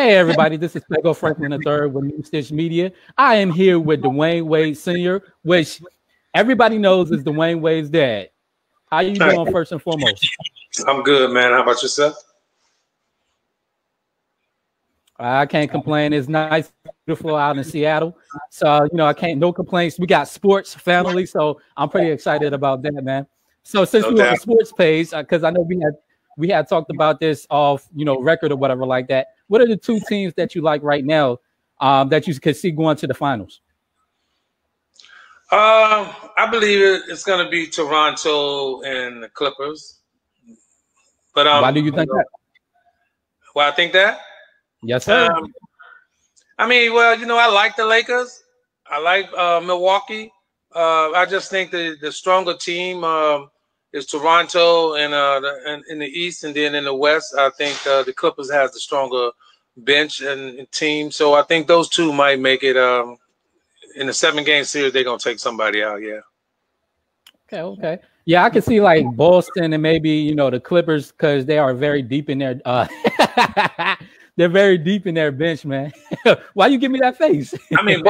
Hey everybody, this is Fago Franklin III with New Stitch Media. I am here with Dwyane Wade Sr., which everybody knows is Dwyane Wade's dad. How you doing, first and foremost? I'm good, man. How about yourself? I can't complain. It's nice, beautiful out in Seattle. So, I can't, no complaints. We got sports, family, so I'm pretty excited about that, man. So since we're on the sports page, because I know we had talked about this off, record or whatever like that. What are the two teams that you like right now that you could see going to the finals? I believe it's going to be Toronto and the Clippers. But why do you think that? Why I think that? Yes, sir. I mean, well, I like the Lakers. I like Milwaukee. I just think the stronger team is Toronto and in the East, and then in the West, I think the Clippers has the stronger bench and team. So I think those two might make it in the 7-game series. They're gonna take somebody out. Yeah. Okay. Yeah, I can see like Boston and maybe the Clippers because they are very deep in their they're very deep in their bench, man. Why you give me that face? I mean,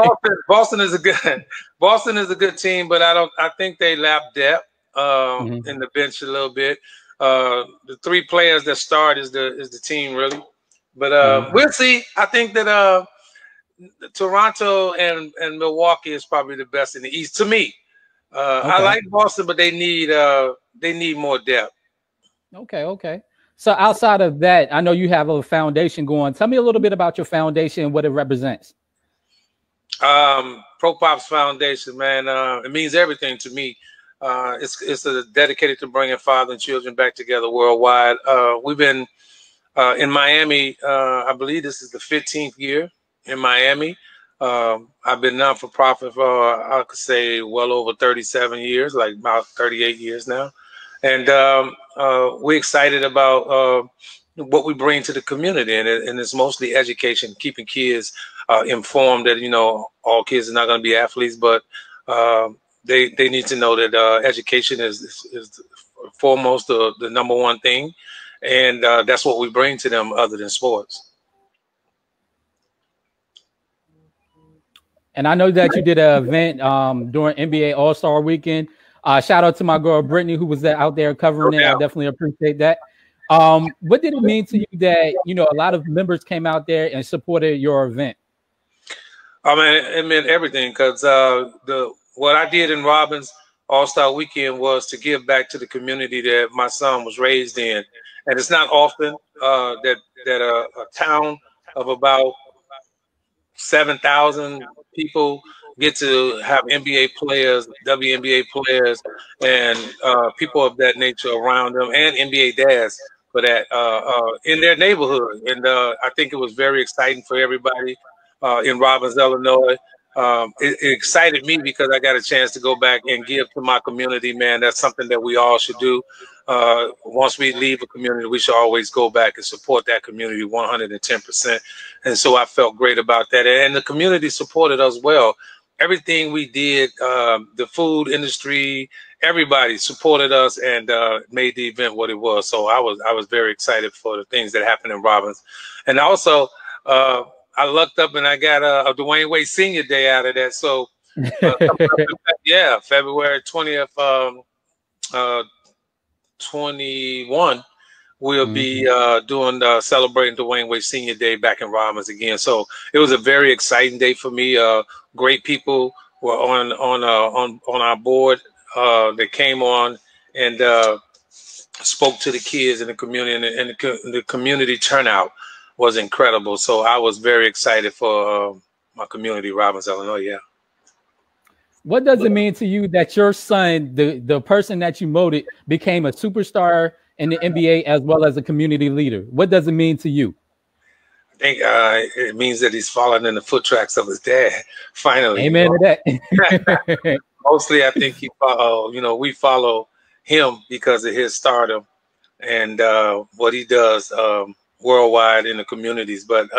Boston is a good team, but I think they lack depth in the bench a little bit. The three players that start is the team really, but we'll see. I think that Toronto and Milwaukee is probably the best in the East to me. Okay. I like Boston, but they need more depth. Okay. So outside of that, I know you have a foundation going. Tell me a little bit about your foundation and what it represents. Pro Pops Foundation, man. It means everything to me. It's dedicated to bringing father and children back together worldwide. We've been in Miami. I believe this is the 15th year in Miami. I've been not-for-profit for, I could say, well over 37 years, like about 38 years now. And we're excited about what we bring to the community. And it's mostly education, keeping kids informed that, all kids are not going to be athletes, but they need to know that education is foremost the number one thing. And that's what we bring to them other than sports. And I know that you did an event during NBA AllStar Weekend. Shout out to my girl Brittany, who was out there covering it. I definitely appreciate that. What did it mean to you that a lot of members came out there and supported your event? I mean, it meant everything because what I did in Robbins AllStar Weekend was to give back to the community that my son was raised in, and it's not often that a town of about 7,000 people get to have NBA players, WNBA players, and people of that nature around them, and NBA dads for that in their neighborhood. And I think it was very exciting for everybody in Robbins, Illinois. It excited me because I got a chance to go back and give to my community, man. That's something that we all should do. Once we leave a community, we should always go back and support that community 110%. And so I felt great about that. And the community supported us well. Everything we did, the food industry, everybody supported us and made the event what it was. So I was very excited for the things that happened in Robbins. And also, I lucked up and I got a Dwyane Wade Sr. Day out of that. So, yeah, February 20th, 21, we'll be doing celebrating Dwyane Wade Sr. Day back in Robbins again. So it was a very exciting day for me. Great people were on our board. They came on and spoke to the kids in the community, and the community turnout was incredible. So I was very excited for my community, Robbins, Illinois. Yeah. What does it mean to you that your son, the person that you molded, became a superstar in the NBA as well as a community leader? What does it mean to you? I think it means that he's following in the foot tracks of his dad. Finally. Amen to that. Mostly, I think we follow him because of his stardom and what he does worldwide in the communities. But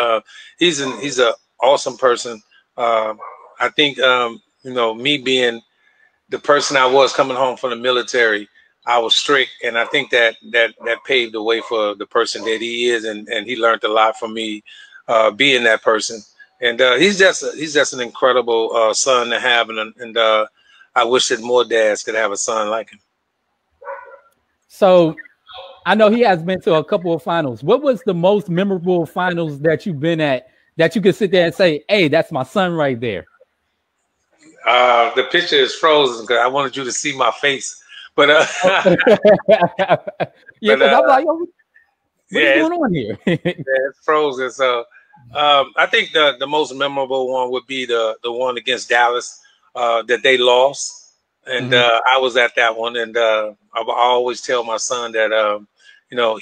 he's an awesome person. I think me being the person I was coming home from the military, I was strict, and I think that paved the way for the person that he is, and he learned a lot from me being that person. And he's just an incredible son to have, and I wish that more dads could have a son like him. So I know he has been to a couple of finals. What was the most memorable finals that you've been at that you could sit there and say, "Hey, that's my son right there"? The picture is frozen because I wanted you to see my face, but yeah, because I'm like, what is going on here? Yeah, it's frozen. So I think the most memorable one would be the one against Dallas that they lost, and I was at that one, and I always tell my son that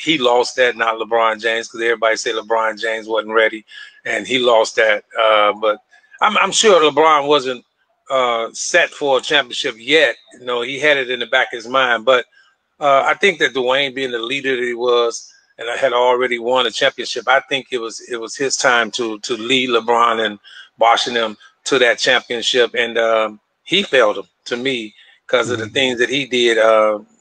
he lost that, not LeBron James, because everybody said LeBron James wasn't ready, and he lost that. But I'm sure LeBron wasn't set for a championship yet. He had it in the back of his mind, but I think that Dwyane, being the leader that he was, and I had already won a championship, I think it was his time to lead LeBron and Washington to that championship, and he failed him, to me, because of the things that he did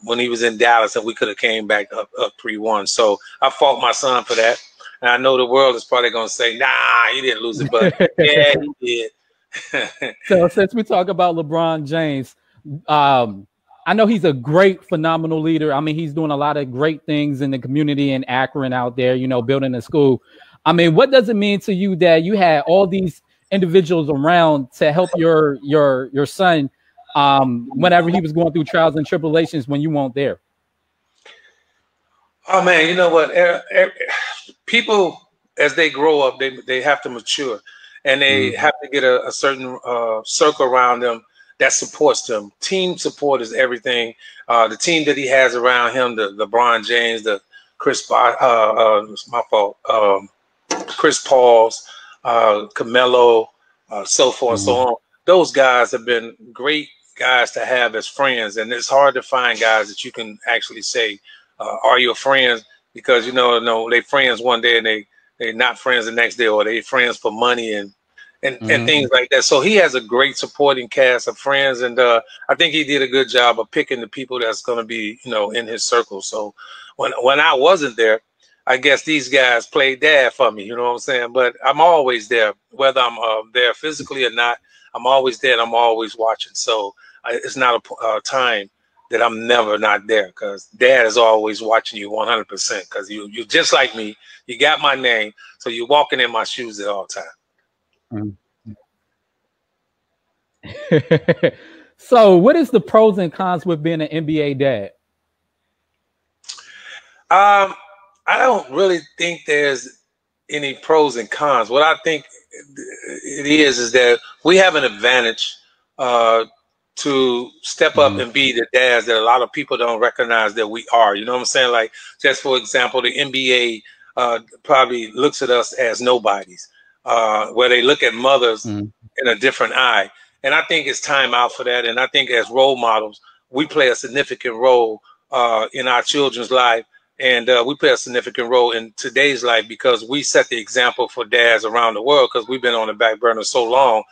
when he was in Dallas, and we could have came back up 3-1. So I fault my son for that, and I know the world is probably going to say, "Nah, he didn't lose it," but yeah, he did. So since we talk about LeBron James, I know he's a great, phenomenal leader. I mean, he's doing a lot of great things in the community in Akron out there, building a school. I mean, what does it mean to you that you had all these individuals around to help your son whenever he was going through trials and tribulations when you weren't there? Oh man, you know what? People, as they grow up, they have to mature, and they have to get a certain circle around them that supports them. Team support is everything. The team that he has around him, the LeBron James, the Chris Pauls, Carmelo, so forth and so on. Those guys have been great guys to have as friends, and it's hard to find guys that you can actually say, are your friends? Because they friends one day and they're not friends the next day, or they friends for money and things like that. So he has a great supporting cast of friends, and I think he did a good job of picking the people that's going to be in his circle. So when I wasn't there, I guess these guys played dad for me, you know what I'm saying? But I'm always there, whether I'm there physically or not. I'm always there, and I'm always watching. So it's not a time that I'm never not there, because dad is always watching you 100%, because you're just like me. You got my name, so you're walking in my shoes at all times. So what is the pros and cons with being an NBA dad? I don't really think there's any pros and cons. What I think it is that we have an advantage to step up and be the dads that a lot of people don't recognize that we are. You know what I'm saying? Like, just for example, the NBA probably looks at us as nobodies, where they look at mothers in a different eye. And I think it's time out for that. And I think as role models, we play a significant role in our children's life. And we play a significant role in today's life, because we set the example for dads around the world, because we've been on the back burner so long.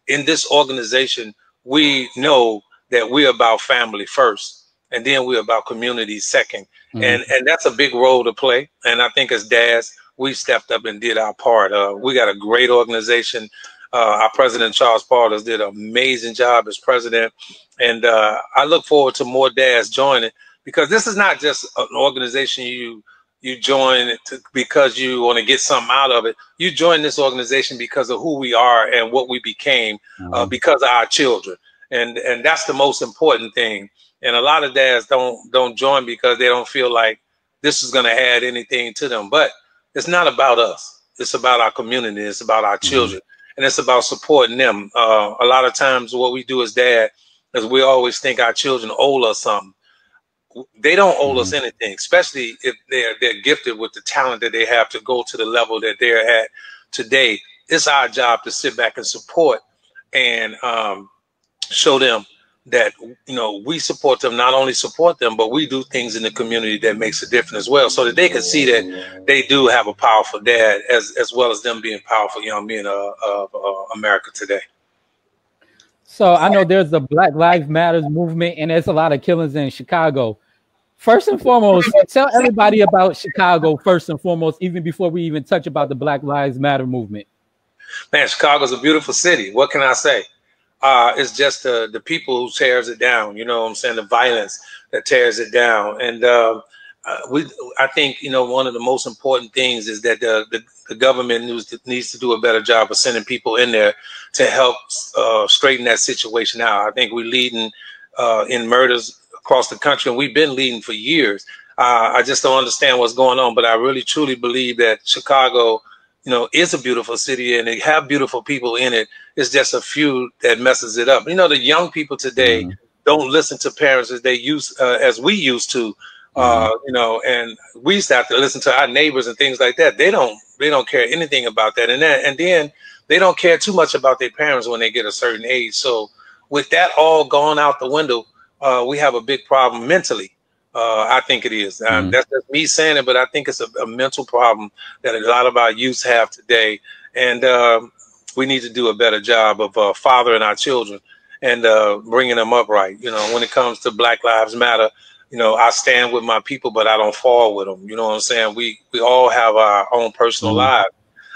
In this organization, we know that we're about family first, and then we're about community second. And that's a big role to play. And I think as dads, we stepped up and did our part. We got a great organization. Our president, Charles Paulus, did an amazing job as president. And I look forward to more dads joining, because this is not just an organization you join because you want to get something out of it. You join this organization because of who we are and what we became, because of our children. And that's the most important thing. And a lot of dads don't join because they don't feel like this is going to add anything to them. But it's not about us. It's about our community. It's about our children. And it's about supporting them. A lot of times what we do as dad is we always think our children owe us something. They don't owe us anything, especially if they're gifted with the talent that they have to go to the level that they're at today. It's our job to sit back and support and show them that we support them, not only support them, but we do things in the community that makes a difference as well, so that they can see that they do have a powerful dad, as well as them being powerful young men of America today. So I know there's the Black Lives Matter movement, and there's a lot of killings in Chicago. First and foremost, tell everybody about Chicago first and foremost, even before we even touch about the Black Lives Matter movement. Man, Chicago's a beautiful city. What can I say? It's just the people who tears it down. You know what I'm saying? The violence that tears it down. And I think, you know, one of the most important things is that the government needs to do a better job of sending people in there to help straighten that situation out. I think we're leading in murders across the country, and we've been leading for years. I just don't understand what's going on, but I really truly believe that Chicago, you know, is a beautiful city and they have beautiful people in it. It's just a few that messes it up. You know, the young people today don't listen to parents as as we used to. You know, and we used to have to listen to our neighbors and things like that. They don't care anything about that. And then they don't care too much about their parents when they get a certain age. So with that all gone out the window, we have a big problem mentally. I think it is. That's just me saying it, but I think it's a mental problem that a lot of our youth have today. And we need to do a better job of fathering our children and bringing them up right. You know, when it comes to Black Lives Matter, you know, I stand with my people, but I don't fall with them. You know what I'm saying? We all have our own personal lives.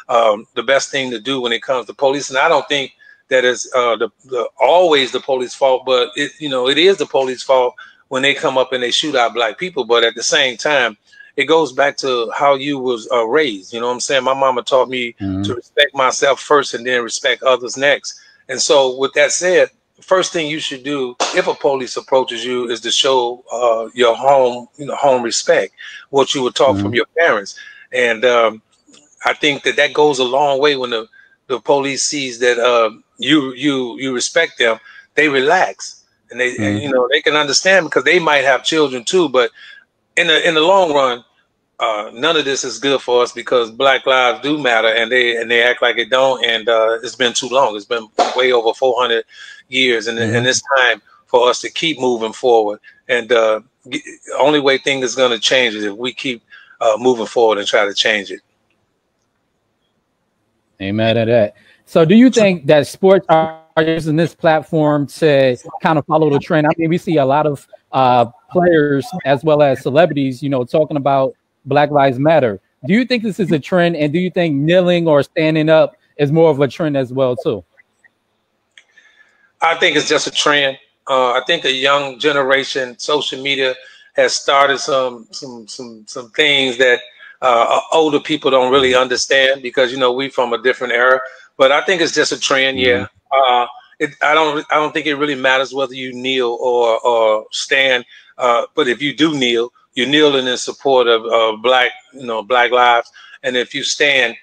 The best thing to do when it comes to police, and I don't think that is always the police fault, but it is the police fault when they come up and they shoot out Black people. But at the same time, it goes back to how you was raised. You know what I'm saying? My mama taught me to respect myself first and then respect others next. And so with that said, the first thing you should do if a police approaches you is to show your home respect, what you were taught from your parents. And I think that goes a long way when the police sees that you respect them. They relax and and, you know, they can understand because they might have children too. But in the long run, none of this is good for us because Black lives do matter, and they act like it don't. And it's been too long. It's been way over 400 years, and it's time for us to keep moving forward. And the only way things is going to change is if we keep moving forward and try to change it. Amen to that. So do you think that sports are using this platform to kind of follow the trend? I mean, we see a lot of players as well as celebrities, you know, talking about Black Lives Matter. Do you think this is a trend? And do you think kneeling or standing up is more of a trend as well, too? I think it's just a trend. I think the young generation, social media has started some things that older people don't really understand because, you know, we from a different era. But I think it's just a trend. Yeah. I don't think it really matters whether you kneel or stand. But if you do kneel, you're kneeling in support of Black lives. And if you stand,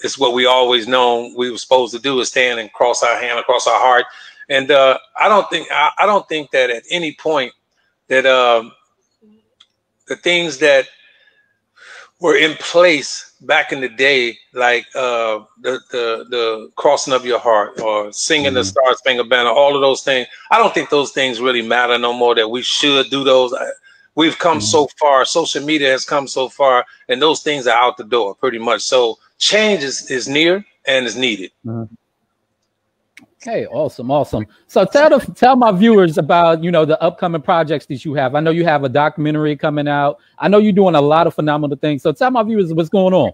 it's what we always known we were supposed to do is stand and cross our hand across our heart. And I don't think that at any point that the things that were in place back in the day, like the crossing of your heart or singing the Star Spangled Banner, all of those things, I don't think those things really matter no more, that we should do those. We've come so far. Social media has come so far, and those things are out the door pretty much. So change is near and is needed. Okay, awesome. So tell my viewers about, you know, the upcoming projects that you have. I know you have a documentary coming out. I know you're doing a lot of phenomenal things. So tell my viewers what's going on.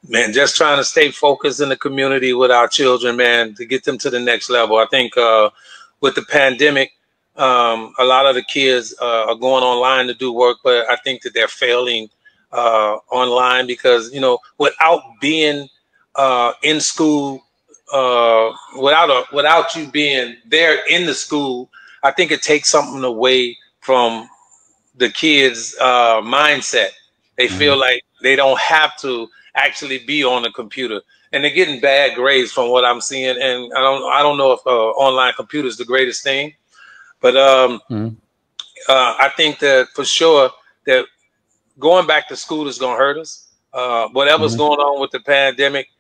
Man, just trying to stay focused in the community with our children, man, to get them to the next level. I think with the pandemic, a lot of the kids are going online to do work, but I think that they're failing online because, you know, without being in school, without you being there in the school, I think it takes something away from the kids' mindset. They feel like they don't have to actually be on the computer, and they're getting bad grades from what I'm seeing. And I don't know if online computer is the greatest thing, but I think that for sure that going back to school is going to hurt us. Whatever's going on with the pandemic,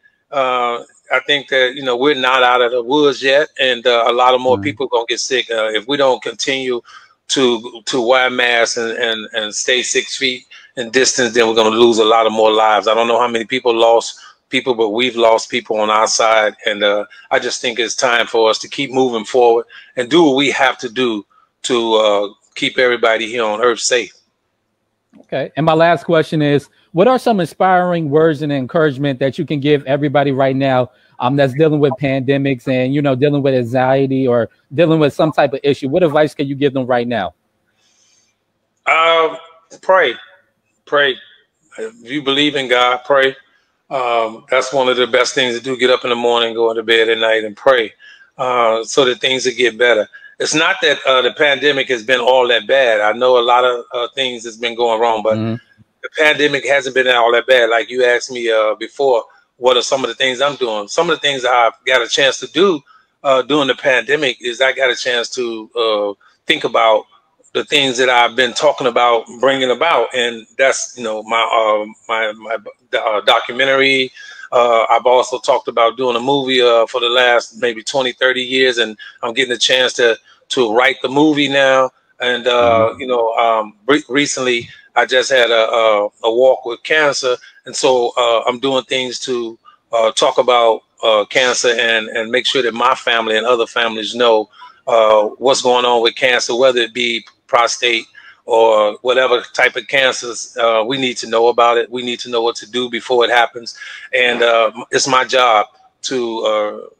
I think that, you know, we're not out of the woods yet, and a lot of more people are going to get sick if we don't continue to wear masks and stay 6 feet in distance. Then we're going to lose a lot of more lives. I don't know how many people lost people, but we've lost people on our side, and I just think it's time for us to keep moving forward and do what we have to do to keep everybody here on Earth safe. Okay. And my last question is, what are some inspiring words and encouragement that you can give everybody right now that's dealing with pandemics and, you know, dealing with anxiety or dealing with some type of issue? What advice can you give them right now? Pray. If you believe in God, pray. That's one of the best things to do. Get up in the morning, go into bed at night and pray so that things will get better. It's not that the pandemic has been all that bad. I know a lot of things has been going wrong, but the pandemic hasn't been all that bad. Like you asked me before, what are some of the things I'm doing? Some of the things I've got a chance to do during the pandemic is I got a chance to think about the things that I've been talking about, bringing about. And that's, you know, my documentary. I've also talked about doing a movie for the last maybe 20, 30 years. And I'm getting a chance to write the movie now. And, you know, recently I just had a walk with cancer. And so I'm doing things to talk about cancer and make sure that my family and other families know what's going on with cancer, whether it be prostate or whatever type of cancers. We need to know about it. We need to know what to do before it happens. And it's my job to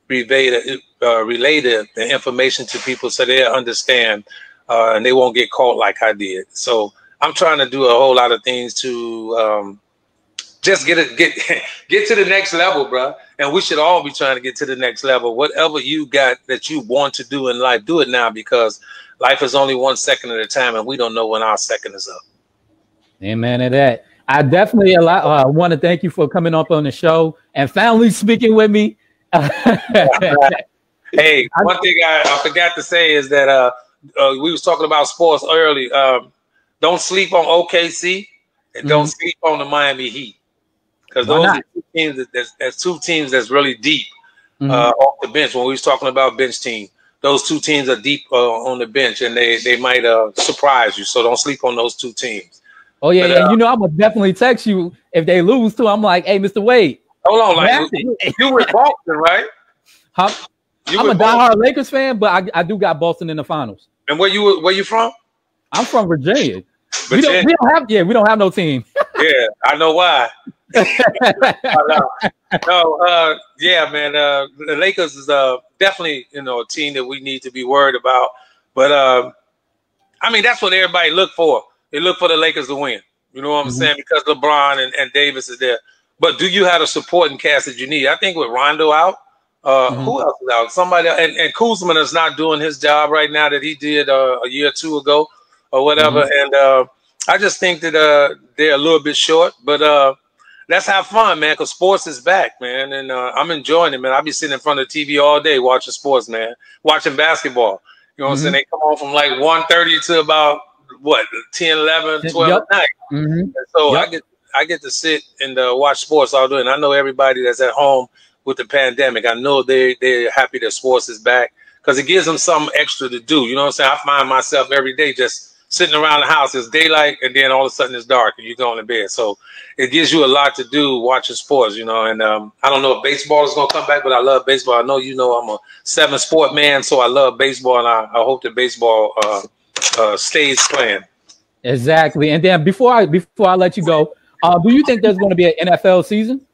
relay the information to people so they understand and they won't get caught like I did. So I'm trying to do a whole lot of things to just get to the next level, bro. And we should all be trying to get to the next level. Whatever you got that you want to do in life, do it now, because life is only 1 second at a time, and we don't know when our second is up. Amen to that. I definitely want to thank you for coming up on the show and finally speaking with me. Hey, one thing I forgot to say is that we was talking about sports early. Don't sleep on OKC and don't sleep on the Miami Heat, because those are two teams that's really deep off the bench. When we was talking about bench team, those two teams are deep on the bench, and they might surprise you. So don't sleep on those two teams. Oh yeah, but, you know, I'm gonna definitely text you if they lose too. I'm like, hey, Mr. Wade. Hold on, like you with Boston, right? I'm a diehard Lakers fan, but I do got Boston in the finals. And where you from? I'm from Virginia. We don't have no team. Yeah, I know why. Yeah, man. The Lakers is definitely, you know, a team that we need to be worried about. But I mean, that's what everybody look for. They look for the Lakers to win. You know what I'm saying? Because LeBron and Davis is there. But do you have a supporting cast that you need? I think with Rondo out, who else is out? Somebody, and Kuzma is not doing his job right now that he did a year or two ago or whatever. And I just think that they're a little bit short. But let's have fun, man, because sports is back, man. And I'm enjoying it, man. I'll be sitting in front of the TV all day watching sports, man, watching basketball. You know what I'm saying? They come on from like 1:30 to about, what, 10, 11, 12 at night. And so I get to sit and watch sports all day. And I know everybody that's at home with the pandemic, I know they're happy that sports is back because it gives them something extra to do. You know what I'm saying? I find myself every day just sitting around the house. It's daylight, and then all of a sudden it's dark, and you're going to bed. So it gives you a lot to do watching sports, you know. And I don't know if baseball is going to come back, but I love baseball. I know you know I'm a 7 sport man, so I love baseball, and I hope that baseball stays playing. Exactly. And then before I let you go, do you think there's going to be an NFL season?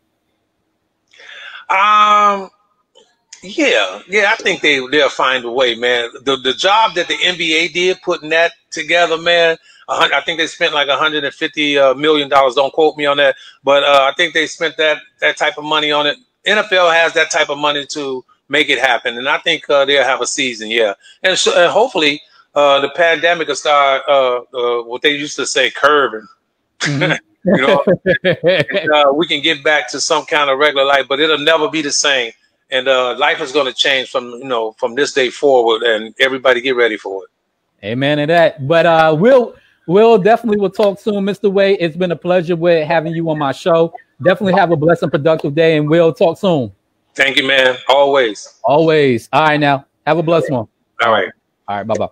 Yeah, I think they'll find a way, man. The job that the NBA did putting that together, man. I think they spent like $150 million. Don't quote me on that, but I think they spent that type of money on it. NFL has that type of money to make it happen, and I think they'll have a season. Yeah, and hopefully the pandemic will start what they used to say curbing. You know, and, we can get back to some kind of regular life, but it'll never be the same. And life is going to change from this day forward, and everybody get ready for it. Amen to that. But we'll definitely talk soon, Mr. Wade. It's been a pleasure with having you on my show. Definitely have a blessed and productive day, and we'll talk soon. Thank you, man. Always. Always. All right, now have a blessed one. All right. All right. Bye-bye.